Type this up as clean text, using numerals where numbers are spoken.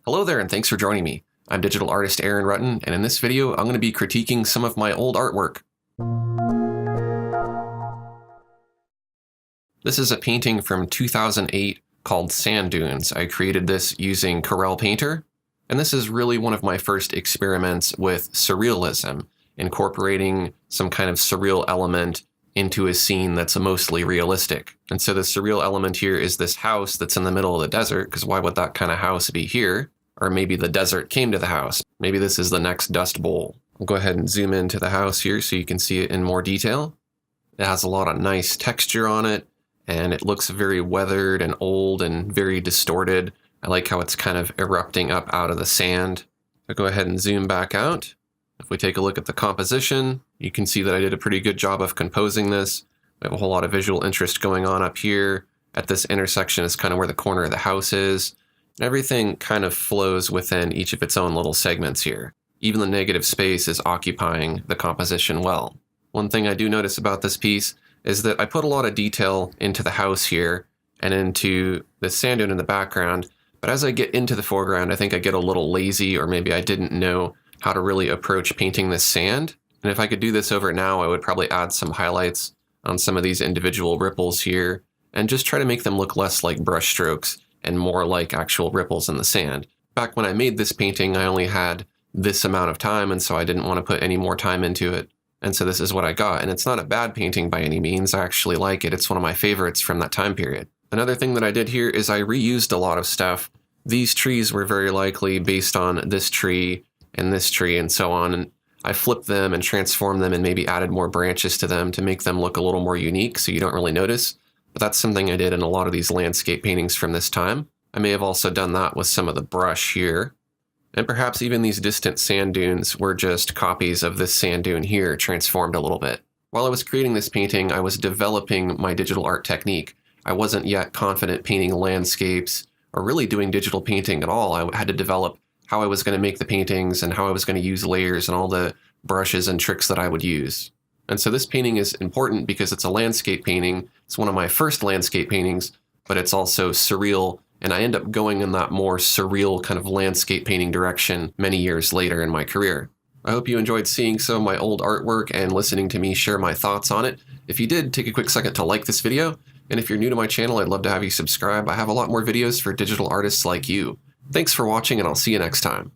Hello there and thanks for joining me. I'm digital artist Aaron Rutten, and in this video I'm going to be critiquing some of my old artwork. This is a painting from 2008 called Sand Dunes. I created this using Corel Painter, and this is really one of my first experiments with surrealism, incorporating some kind of surreal element into a scene that's mostly realistic. And so the surreal element here is this house that's in the middle of the desert, because why would that kind of house be here? Or maybe the desert came to the house. Maybe this is the next Dust Bowl. I'll go ahead and zoom into the house here so you can see it in more detail. It has a lot of nice texture on it, and it looks very weathered and old and very distorted. I like how it's kind of erupting up out of the sand. I'll go ahead and zoom back out. If we take a look at the composition, you can see that I did a pretty good job of composing this. We have a whole lot of visual interest going on up here. At this intersection is kind of where the corner of the house is. Everything kind of flows within each of its own little segments here. Even the negative space is occupying the composition well. One thing I do notice about this piece is that I put a lot of detail into the house here and into the sand dune in the background, but as I get into the foreground, I think I get a little lazy, or maybe I didn't know how to really approach painting this sand. And if I could do this over now, I would probably add some highlights on some of these individual ripples here and just try to make them look less like brush strokes and more like actual ripples in the sand. Back when I made this painting, I only had this amount of time, and so I didn't want to put any more time into it. And so this is what I got. And it's not a bad painting by any means. I actually like it. It's one of my favorites from that time period. Another thing that I did here is I reused a lot of stuff. These trees were very likely based on this tree and so on. And I flipped them and transformed them and maybe added more branches to them to make them look a little more unique so you don't really notice. But that's something I did in a lot of these landscape paintings from this time. I may have also done that with some of the brush here. And perhaps even these distant sand dunes were just copies of this sand dune here transformed a little bit. While I was creating this painting, I was developing my digital art technique. I wasn't yet confident painting landscapes or really doing digital painting at all. I had to develop how I was going to make the paintings and how I was going to use layers and all the brushes and tricks that I would use. And so this painting is important because it's a landscape painting. It's one of my first landscape paintings, but it's also surreal. And I end up going in that more surreal kind of landscape painting direction many years later in my career. I hope you enjoyed seeing some of my old artwork and listening to me share my thoughts on it. If you did, take a quick second to like this video. And if you're new to my channel, I'd love to have you subscribe. I have a lot more videos for digital artists like you. Thanks for watching, and I'll see you next time.